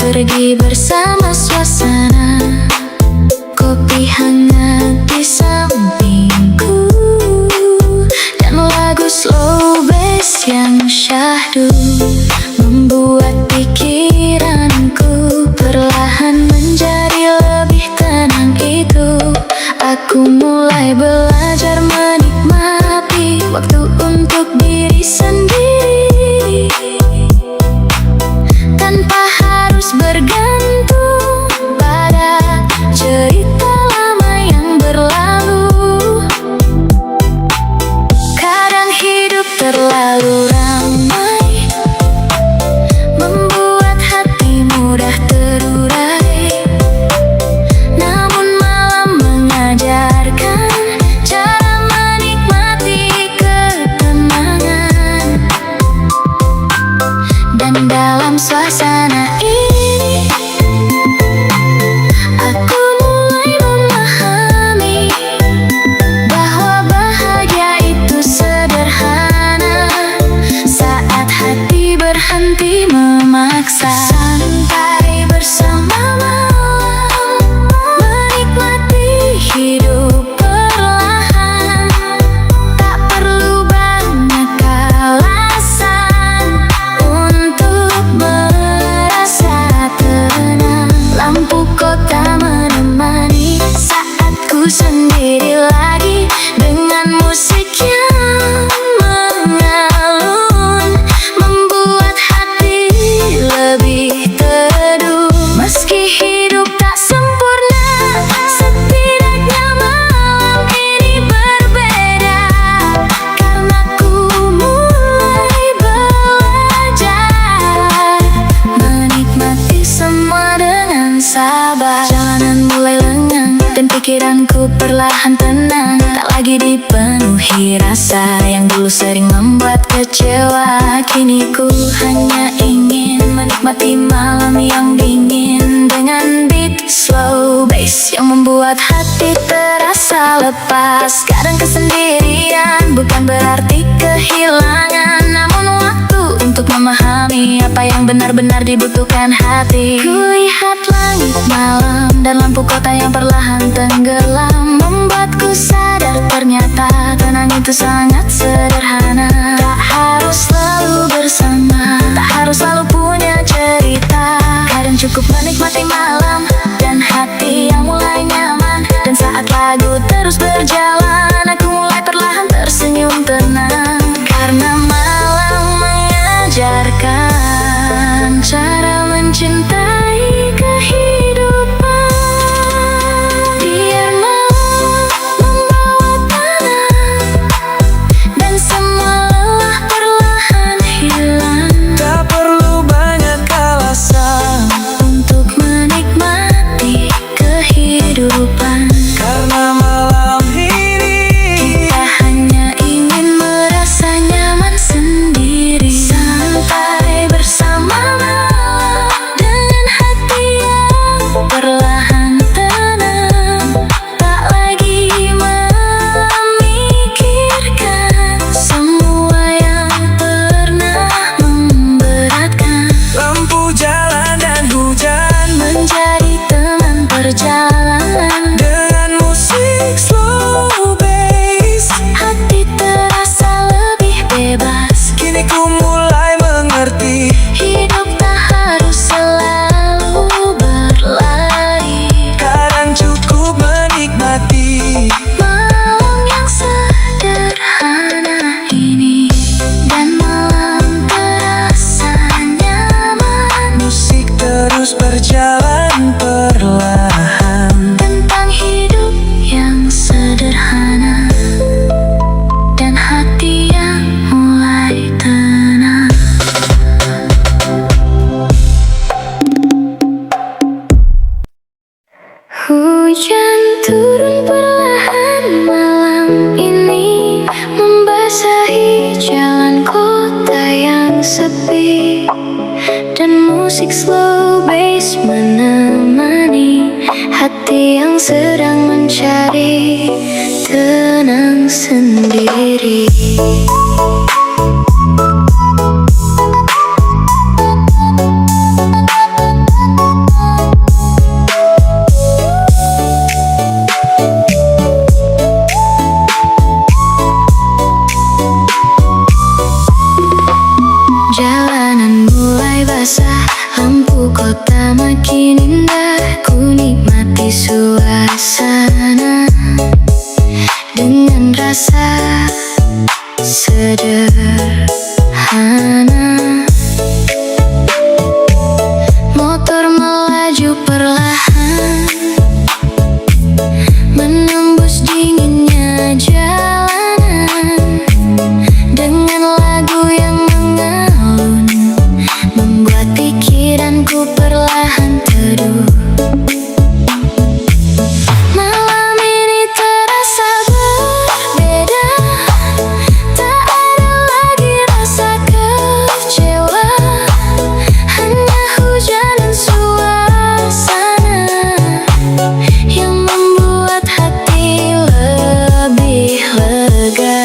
pergi bersama suasana, kopi hangat di sampingku, dan lagu slow bass yang syahdu membuat pikiranku perlahan menjadi lebih tenang. Itu aku mulai belajar menikmati waktu untuk diri sendiri, tanpa harus bergantung pada cerita lama yang berlalu. Kadang hidup terlalu ramai, membuat hati mudah terurai. Namun malam mengajarkan cara menikmati ketenangan. Dan dalam suasana ini aku mulai memahami bahwa bahagia itu sederhana saat hati berhenti memaksa. Santai bersama malam, menikmati hidup perlahan. Tak perlu banyak alasan untuk merasa tenang. Lampu kota menemani saat ku sendiri lagi, dengan musik yang mengalun, membuat hati lebih teduh. Meski hidup tak sempurna, setidaknya malam ini berbeda, karena ku mulai belajar menikmati semua dengan sabar. Jalanan mulai lengang dan pikiranku perlahan tenang, tak lagi dipenuhi rasa yang dulu sering membuat kecewa. Kini ku hanya ingin menikmati malam yang dingin, dengan beat slow bass yang membuat hati terasa lepas. Kadang kesendirian bukan berarti kehilangan, namun waktu untuk memahami apa yang benar-benar dibutuhkan hati. Kulihat langit malam dan lampu kota yang perlahan tenggelam, membuatku sadar ternyata tenang itu sangat sederhana. Tak harus selalu bersama, tak harus selalu punya cerita. Kadang cukup menikmati malam dan hati yang mulai nyaman. Dan saat lagu terus berjalan, aku mulai perlahan tersenyum tenang, karena malam mengajarkan cara mencintai kehidupan. Biar malam membawa tenang, dan semua lelah perlahan hilang. Tak perlu banyak alasan Untuk menikmati kehidupan, karena malam ini kita hanya ingin merasa nyaman sendiri. Santai bersama malam, dengan hati yang perlahan tenang, tak lagi memikirkan semua yang pernah memberatkan. lampu jalan dan hujan Menjadi teman perjalanan, dengan musik slow bass. hati terasa lebih bebas. Kini ku mulai mengerti, Hidup tak harus selalu berlari. kadang cukup menikmati Malam yang sederhana ini, dan malam terasa nyaman. musik terus berjalan perlahan. Tentang hidup yang sederhana, dan hati yang mulai tenang. Hujan turun perlahan malam ini, membasahi jalan kota yang sepi, dan musik slow bass menemani hati yang sedang mencari tenang sendiri. semakin indah. Ku nikmati suasana dengan rasa sederhana. Motor melaju perlahan, menembus dinginnya jalanan. Dengan lagu yang mengalun, membuat pikiranku perlahan teduh. Malam ini terasa berbeda, tak ada lagi rasa kecewa. Hanya hujan dan suasana yang membuat hati lebih lega.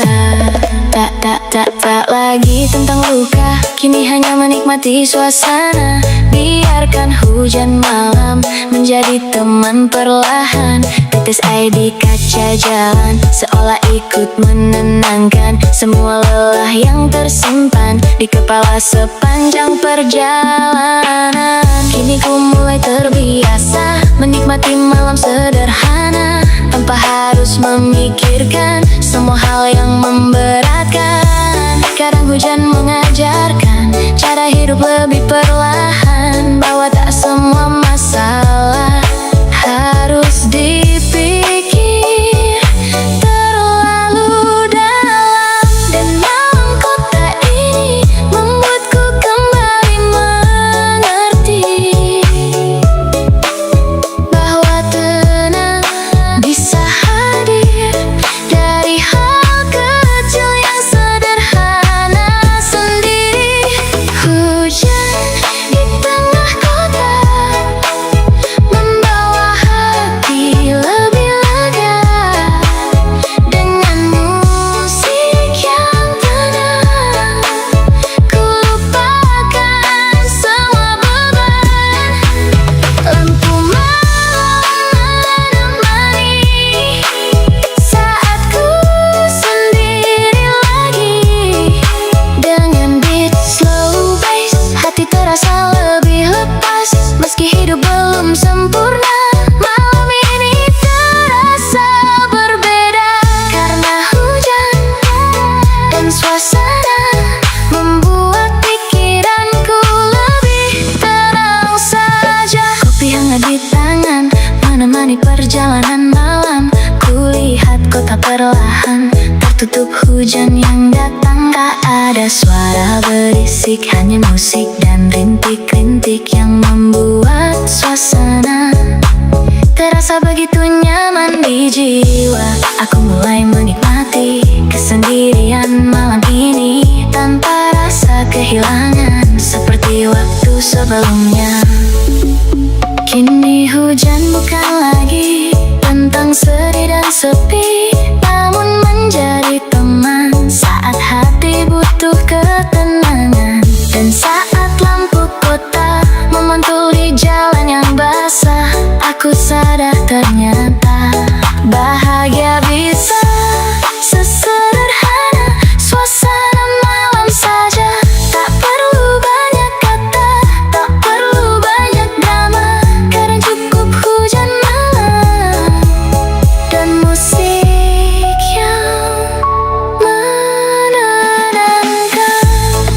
Tak lagi tentang luka, kini hanya menikmati suasana. Biarkan hujan malam menjadi teman perlahan. Tetes air di kaca jalan seolah ikut menenangkan semua lelah yang tersimpan di kepala sepanjang perjalanan. Kini ku mulai terbiasa menikmati malam sederhana, tanpa harus memikirkan semua hal yang memberatkan. Kadang hujan mengajarkan cara hidup lebih perlahan, bahwa tak semua masalah harus dipikir terlalu dalam. Dan malam kota ini membuatku kembali mengerti bahwa tenang bisa hadir dari hal kecil yang sederhana sendiri. Hujan di tengah kota membawa hati lebih lega. Dengan musik yang tenang, ku lupakan semua beban. Lampu malam menemani saat ku sendiri lagi. Dengan beat slow bass, hati terasa lebih lepas. Meski hidup belum sempurna, malam ini terasa berbeda. Karena hujan dan suasana membuat pikiranku lebih tenang saja. Kopi hangat di tangan menemani perjalanan malam. Kulihat kota perlahan tertutup hujan yang datang. Tak ada suara berisik, hanya musik dan rintik-rintik yang membuat suasana terasa begitu nyaman di jiwa. Aku mulai menikmati kesendirian malam ini tanpa rasa kehilangan seperti waktu sebelumnya. Kini hujan bukan lagi tentang sedih dan sepi, namun menjadi teman saat hati butuh ketenangan. Dan saat lampu kota memantul di jalan yang basah, aku sadar ternyata bahagia bisa sesederhana suasana malam saja. Tak perlu banyak kata, tak perlu banyak drama. Kadang cukup hujan malam dan musik yang menenangkan.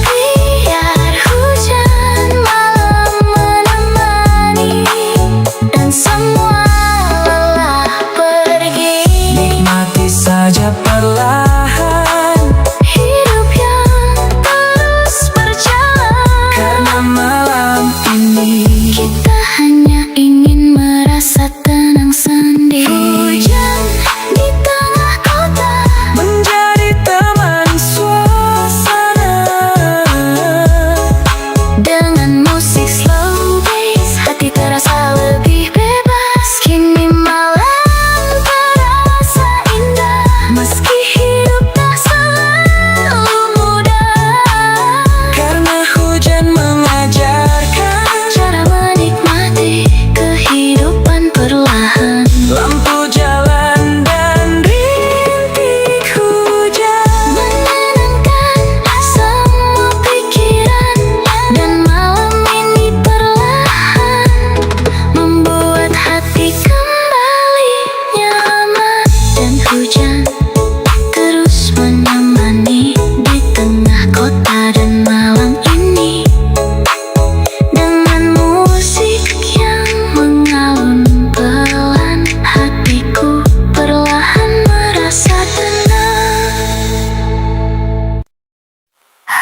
Biar hujan malam menemani dan semua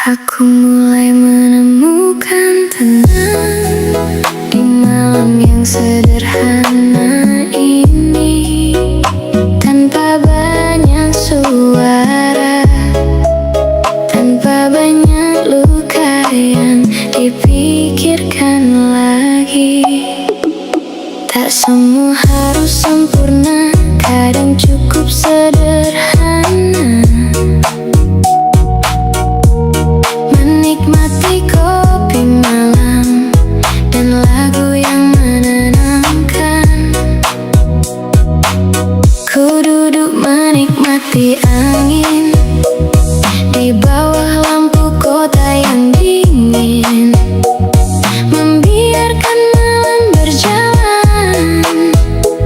Aku mulai menemukan tenang di malam yang sederhana ini, tanpa banyak suara, tanpa banyak luka yang dipikirkan lagi. Tak semua harus sempurna, kadang cukup sederhana. Menikmati kopi malam dan lagu yang menenangkan. Ku duduk menikmati angin di bawah lampu kota yang dingin, membiarkan malam berjalan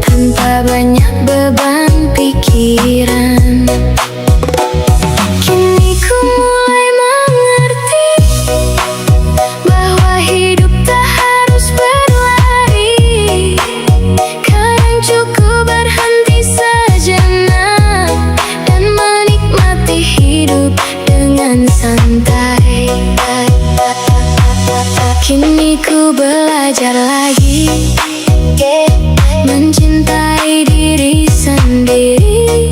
tanpa banyak beban pikiran. Kini ku mulai mengerti bahwa hidup tak harus berlari. Kadang cukup berhenti sejenak dan menikmati hidup dengan santai. Kini ku belajar lagi mencintai diri sendiri,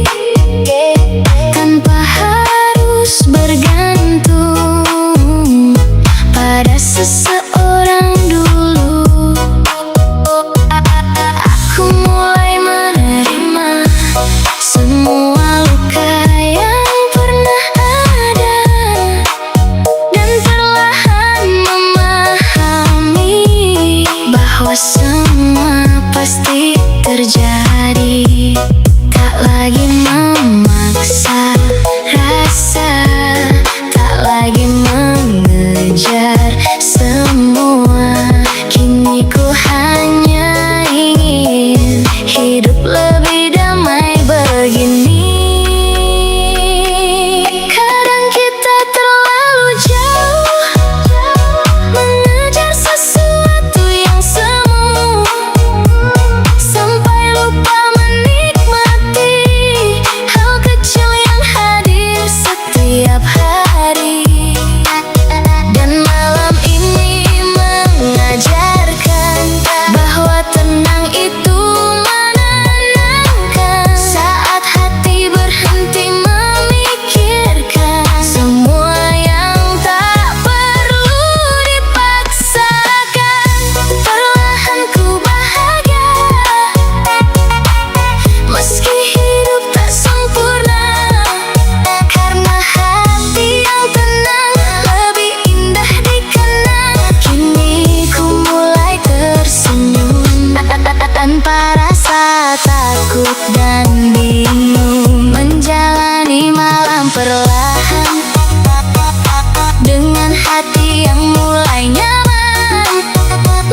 tanpa harus bergantung pada seseorang dulu. Aku mulai menerima semua luka yang pernah ada, dan perlahan memahami bahwa semua pasti terjadi. Tak lagi memaksa rasa, tak lagi mengejar semua. Kini ku hanya ingin hidup lebih damai begini. Kadang kita terlalu jauh mengejar sesuatu yang semu, sampai lupa menikmati hal kecil yang hadir setiap hari. Dan malam ini mengajarkan bahwa tenang itu menenangkan. Saat hati berhenti memikirkan semua yang tak perlu dipaksakan, perlahan ku bahagia. Meski hidup tak sempurna, karena hati yang tenang lebih indah dikenang. Kini ku mulai tersenyum tanpa rasa takut dan bingung, menjalani malam perlahan dengan hati yang mulai nyaman.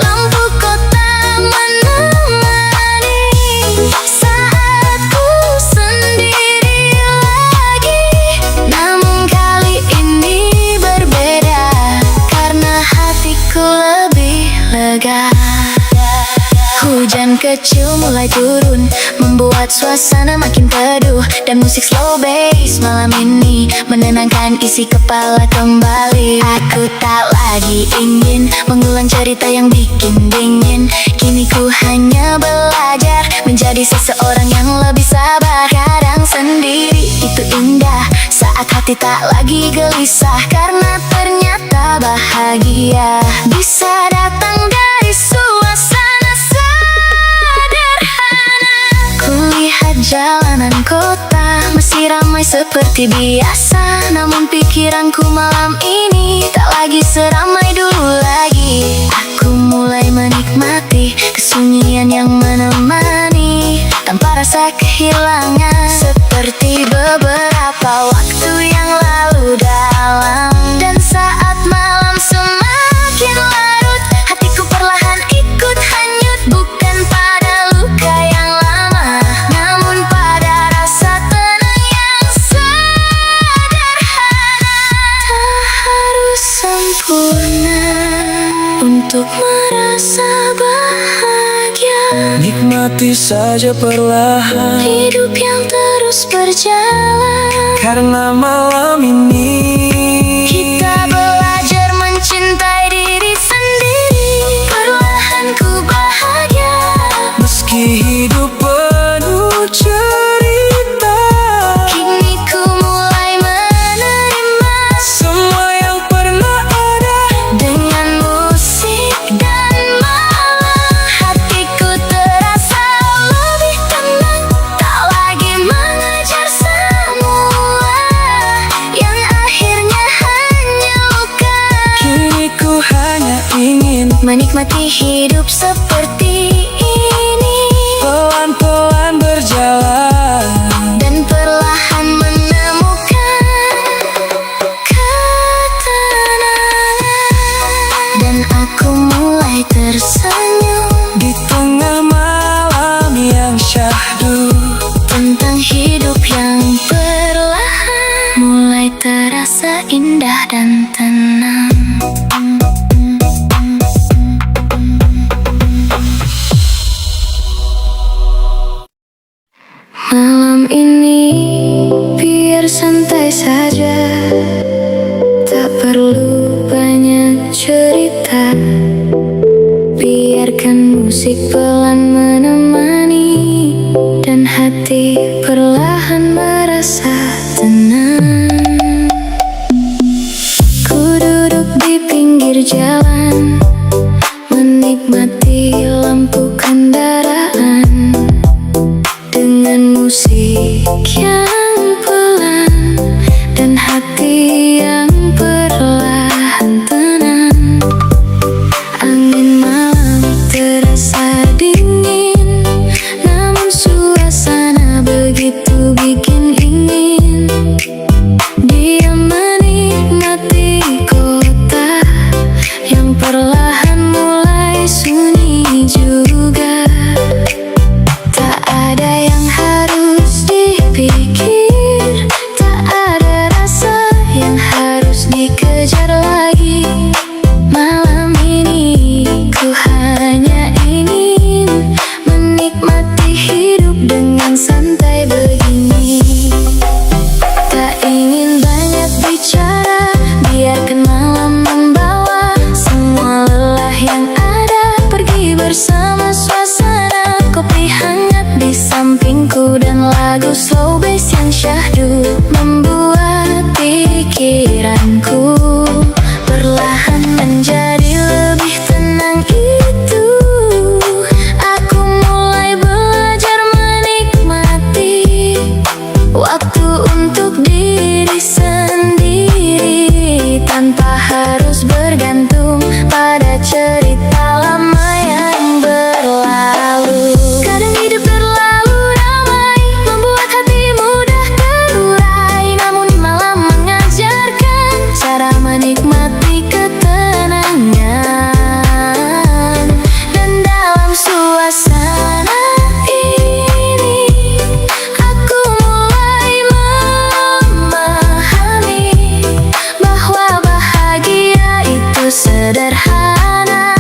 Lampu kota menemani saat ku sendiri lagi, namun kali ini berbeda karena hatiku lebih lega. Hujan kecil mulai turun, membuat suasana makin teduh, dan musik slow bass malam ini menenangkan isi kepala kembali. Aku tak lagi ingin mengulang cerita yang bikin dingin. Kini ku hanya belajar menjadi seseorang yang lebih sabar. Kadang sendiri itu indah, saat hati tak lagi gelisah, karena ternyata bahagia bisa datang dari suasana sederhana. Kulihat jalanan kota masih ramai seperti biasa, namun pikiranku malam ini tak lagi seramai dulu lagi. Aku mulai menikmati kesunyian yang menemani tanpa rasa kehilangan, seperti beberapa waktu yang lalu dalam. Dan saat malam semakin larut, hatiku perlahan ikut hanyut, bukan pada luka yang lama, namun pada rasa tenang yang sederhana. Tak harus sempurna untuk merasa bahagia. Nikmati saja perlahan Hidup yang terus berjalan, karena malam ini kita menikmati hidup seperti ini. Pelan-pelan berjalan Dan perlahan menemukan ketenangan. Dan aku mulai tersenyum di tengah malam yang syahdu. tentang hidup yang perlahan mulai terasa indah dan tenang. Malam ini biar santai saja, tak perlu banyak cerita. Biarkan musik pelan menemani dan hati perlahan merasa tenang. Ku duduk di pinggir jalan, menikmati lampu kendaraan dengan musik yang pelan dan hati yang perlahan tenang. Angin malam terasa dingin, namun suasana begitu bikin ingin diam menikmati kota yang perlahan mulai sunyi juga. Tak ada yang harus dipikir, tak ada rasa yang harus dikejar lagi. Malam ini ku hanya ingin menikmati hidup dengan santai begini. Tak ingin banyak bicara, biarkan malam membawa semua lelah yang ada pergi bersama suasana. Kopi hangat di sampingku dan lagu slow bass yang syahdu membuat pikiranku perlahan menjadi lebih tenang. Itu aku mulai belajar menikmati waktu untuk diri sendiri tanpa harus bergantung pada cerita lama yang berlalu. Kadang hidup terlalu ramai, membuat hati mudah terurai. Namun malam mengajarkan cara menikmati ketenangan. Dan dalam suasana ini aku mulai memahami bahwa bahagia itu sederhana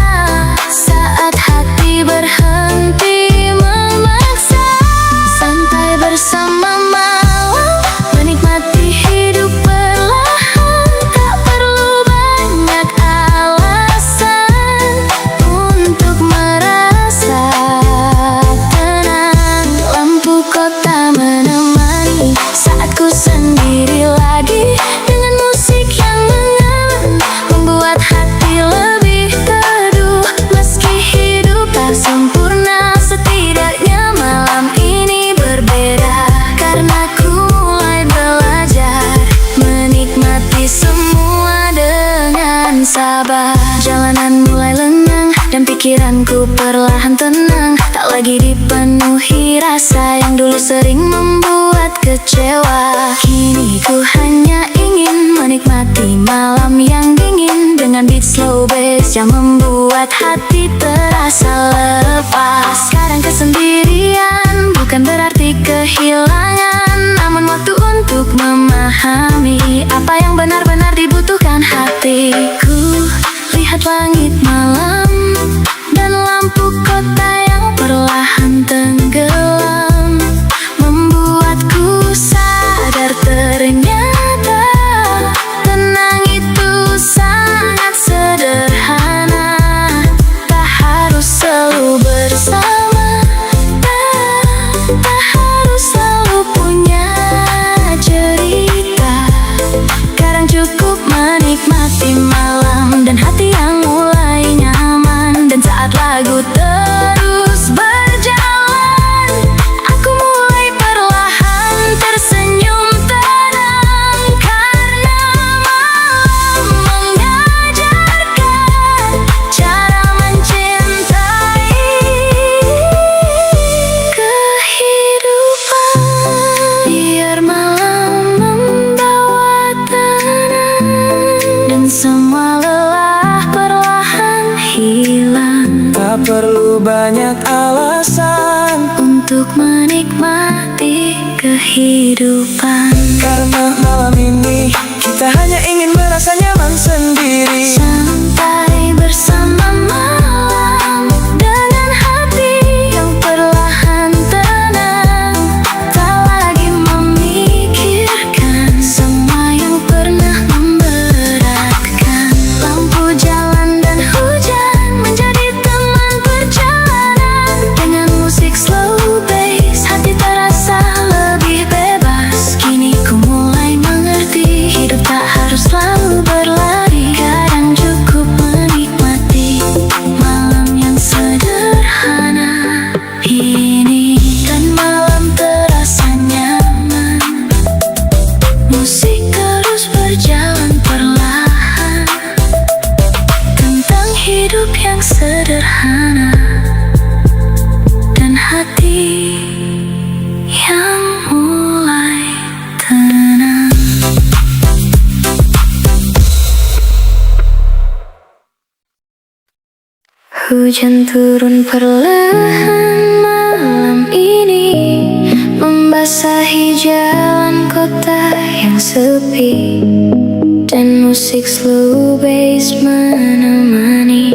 saat hati berhenti memaksa. Santai bersama malam, menikmati hidup perlahan, tak perlu banyak alasan untuk merasa tenang. Lampu kota menemani saat ku sendiri lagi dengan musik yang mengalah, membuat hati lebih teduh. Meski hidup tak sempurna, setidaknya malam ini berbeda karena ku mulai belajar menikmati semua dengan sabar. Jalanan mulai lengang dan pikiranku perlahan tenang, tak lagi dipenuhi rasa yang dulu sering membuat kecewa. Kini ku hanya ingin menikmati malam yang dingin dengan beat slow bass yang membuat hati terasa lepas. Sekarang kesendirian bukan berarti kehilangan, namun waktu untuk memahami apa yang benar-benar dibutuhkan hatiku. Lihat langit malam dan lampu kota yang perlahan tenggelam, membuatku sadar ternyata tenang itu sangat sederhana. Tak harus selalu bersama, tak harus selalu punya cerita. Kadang cukup menikmati malam dan hati yang mulai nyaman. Dan saat lagu terus berjalan, begitu banyak alasan untuk menikmati kehidupan. Karena malam ini kita hanya ingin merasa nyaman sendiri. Santai bersama malam dengan hati yang perlahan tenang. Tak lagi memikirkan semua yang pernah memberatkan. Lampu jalan dan hujan menjadi teman perjalanan. Dengan musik slow bass hati terasa lebih bebas. Kini ku mulai mengerti, hidup tak harus selalu berlari. Kadang cukup menikmati malam yang sederhana ini. Dan malam terasa nyaman, musik terus berjalan perlahan. Tentang hidup yang sederhana dan hati yang mulai tenang. Hujan turun perlahan malam ini, membasahi jalan kota yang sepi. Dan musik slow bass menemani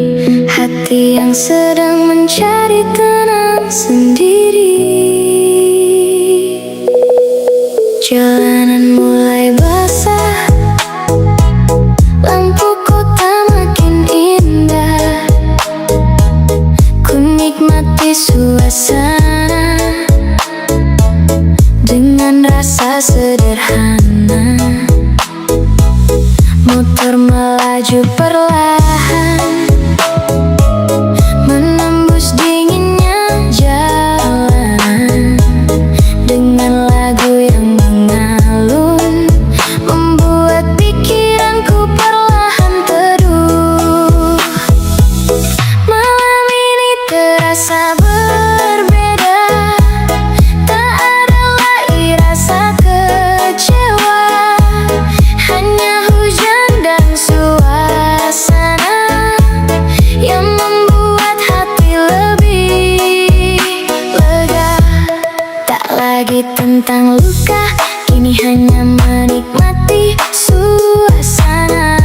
hati yang sedang mencari tenang sendiri. Jalanan mulai basah, lampu kota makin indah. Ku nikmati suasana dengan rasa sederhana. Motor melaju perlahan, menembus dinginnya jalanan. Dengan lagu yang mengalun, membuat pikiranku perlahan teduh. Malam ini terasa berbeda, tak ada lagi rasa kecewa. Hanya hujan dan suasana yang membuat hati lebih lega. Tak lagi tentang luka, kini hanya menikmati suasana.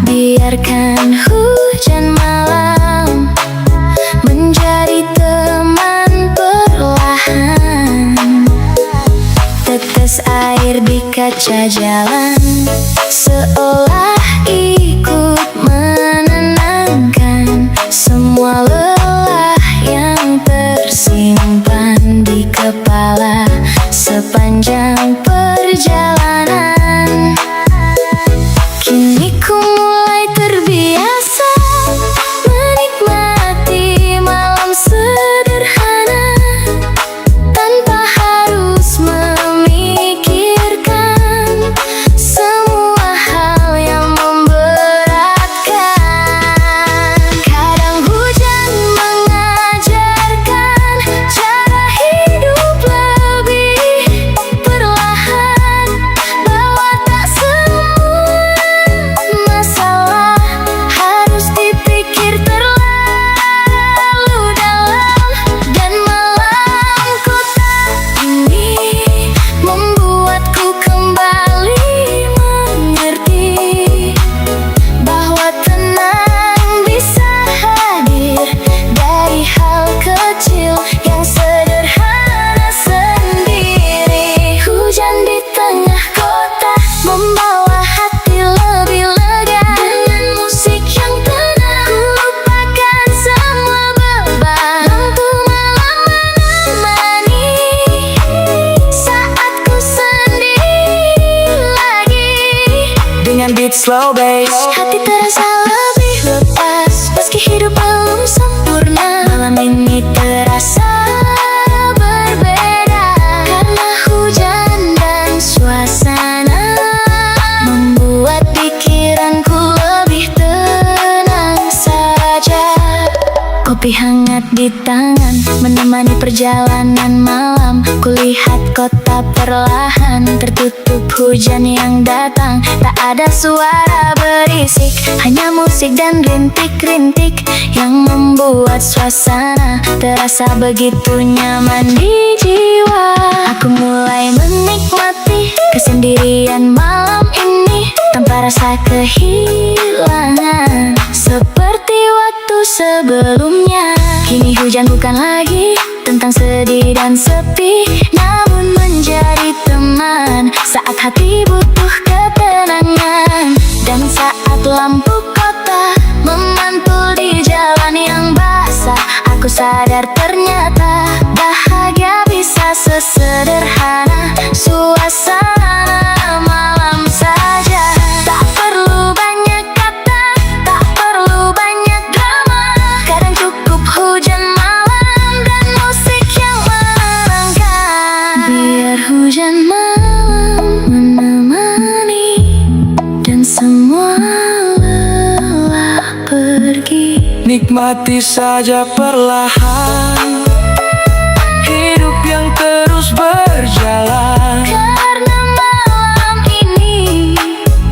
Biarkan hujan malam menjadi teman perlahan. Tetes air di kaca jalan seolah ikut menenangkan semua lelah yang tersimpan di kepala sepanjang perjalanan. Kini ku mulai terbiasa menikmati malam sederhana, tanpa harus memikirkan semua hal yang memberatkan. Kadang hujan mengajarkan cara hidup lebih perlahan, bahwa tak semua masalah harus dipikir terlalu dalam. Dan malam kota ini membuatku kembali mengerti bahwa tenang bisa hadir dari hal kecil yang sederhana sendiri. Hujan di tengah kota membawa hati lebih lega. Dengan musik yang tenang ku lupakan semua beban. Lampu malam menemani saat ku sendiri lagi. dengan beat slow bass. Hati terasa lebih lepas, meski hidup belum sempurna. Malam ini terasa berbeda, karena hujan dan suasana membuat pikiranku lebih tenang saja. Kopi hangat di tangan, menemani perjalanan malam. Kulihat kota perlahan tertutup hujan yang datang. Tak ada suara berisik, hanya musik dan rintik-rintik yang membuat suasana terasa begitu nyaman di jiwa. Aku mulai menikmati kesendirian malam ini tanpa rasa kehilangan. Seperti waktu sebelumnya, kini hujan bukan lagi tentang sedih dan sepi, namun menjadi teman saat hati butuh ketenangan. Dan saat lampu kota memantul di jalan yang basah, aku sadar ternyata bahagia bisa sesederhana suasana malam saja. Tak perlu banyak kata, tak perlu banyak drama. Kadang cukup hujan malam dan musik yang menenangkan. Biar hujan malam menemani dan semua lelah pergi. Nikmati saja perlahan hidup yang terus berjalan. Karena malam ini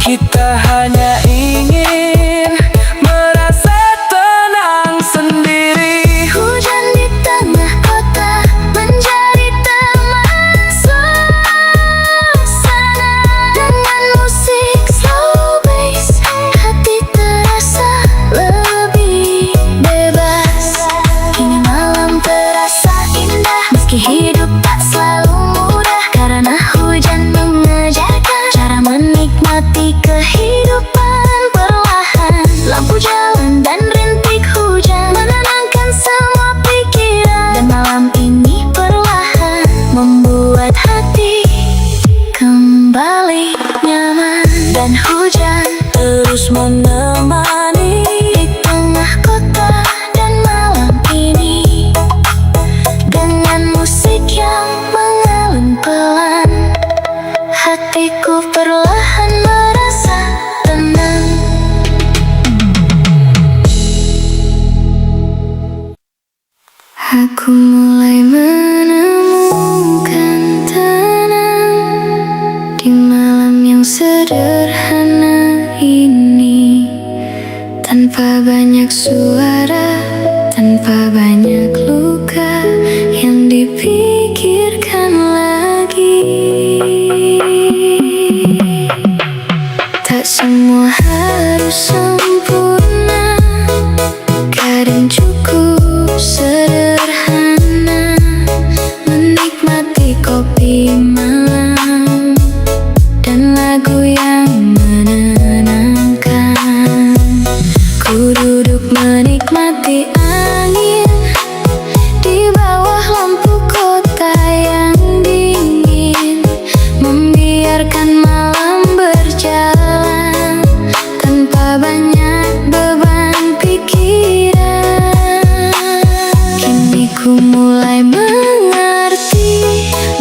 Kita hanya ingin merasa tenang sendiri. hujan di tengah kota menjadi teman suasana. Dengan musik slow bass, hati terasa lebih bebas. Kini malam terasa indah, meski hidup tak selalu mudah. Karena hujan mengajarkan cara menikmati kehidupan perlahan. Lampu jalan dan rintik hujan menenangkan semua pikiran. Dan malam ini perlahan membuat hati kembali nyaman. Dan hujan Terus menemani di tengah kota dan malam ini, dengan musik yang mengalun pelan, hatiku perlahan merasa tenang. Aku mulai menemukan tenang di malam yang sederhana ini, tanpa banyak suara, tanpa banyak luka yang dipikirkan lagi. Tak semua harus sempurna, kadang cukup sederhana. Menikmati kopi malam dan lagu yang menenangkan. Ku duduk menikmati angin di bawah lampu kota yang dingin, membiarkan malam berjalan tanpa banyak beban pikiran. Kini ku mulai mengerti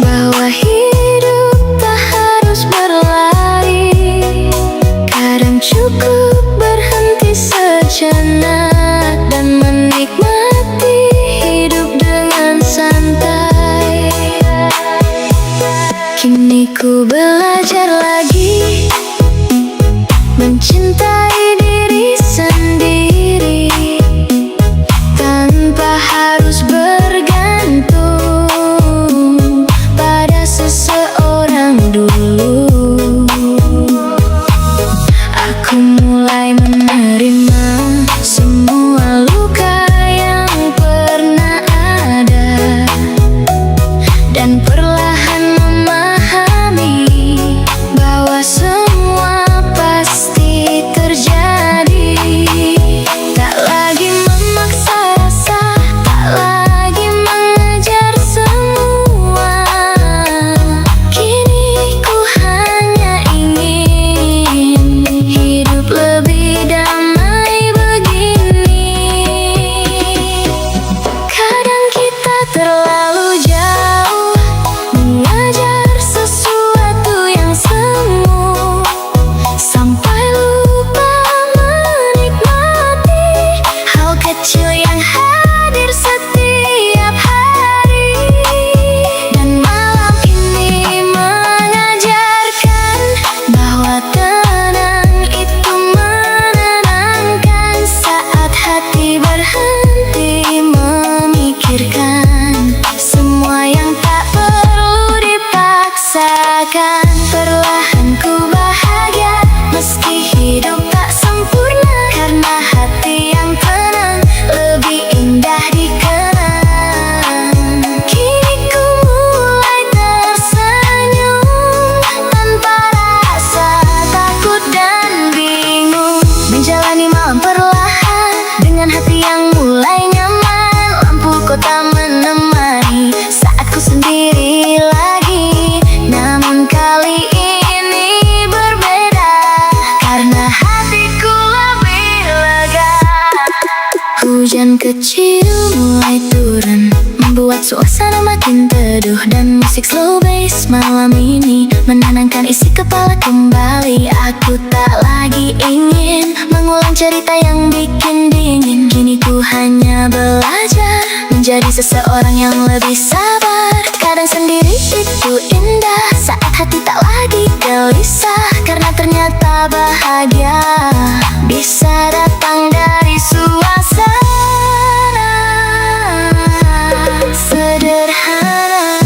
bahwa hidup tak harus berlari. Kadang cukup berhenti sejenak dan menikmati hidup dengan santai. Kini ku belajar lagi mencintai diri sendiri tanpa harus bergantung mulai turun, membuat suasana makin teduh. Dan musik slow bass malam ini menenangkan isi kepala kembali. Aku tak lagi ingin mengulang cerita yang bikin dingin. Kini ku hanya belajar menjadi seseorang yang lebih sabar. Kadang sendiri itu indah, saat hati tak lagi gelisah, karena ternyata bahagia bisa datang dari suasana sederhana.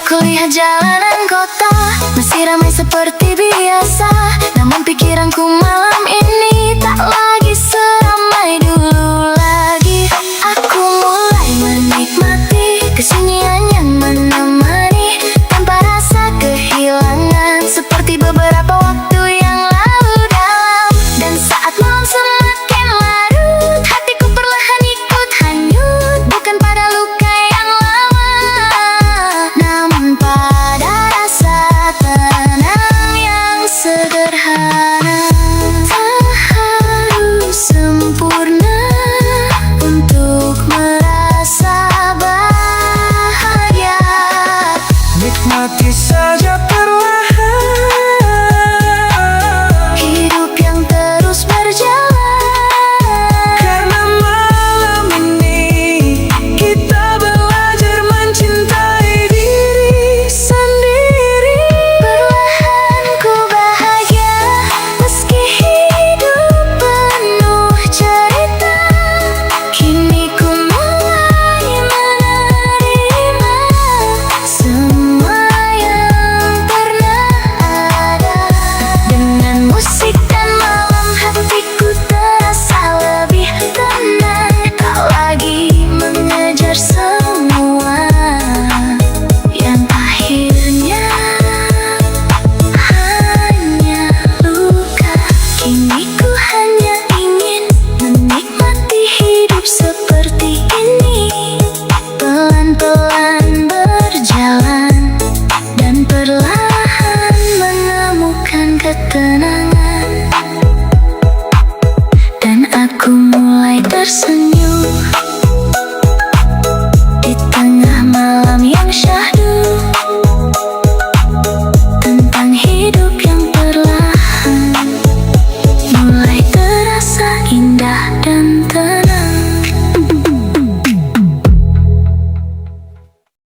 Kulihat jalanan kota masih ramai seperti biasa, namun pikiranku malam ini tak lagi seramai dulu lagi. Aku mulai menikmati kesunyian yang menemani tanpa rasa kehilangan, seperti beberapa waktu yang lalu dalam. Dan saat malam semakin larut, hatiku perlahan ikut hanyut, bukan pada luka yang lama, namun pada rasa tenang yang sederhana. Tak harus sempurna untuk merasa bahagia. Nikmati saja perlahan Hidup yang terus berjalan, karena malam ini kita belajar mencintai diri sendiri. perlahan ku bahagia meski hidup penuh cerita. Kini ku mulai menerima semua yang pernah ada. Dengan musik dan malam hatiku terasa lebih tenang, tak lagi mengejar semua yang akhirnya hanya luka. Kini ku hanya ingin menikmati hidup seperti ini, pelan-pelan berjalan dan perlahan menemukan ketenangan.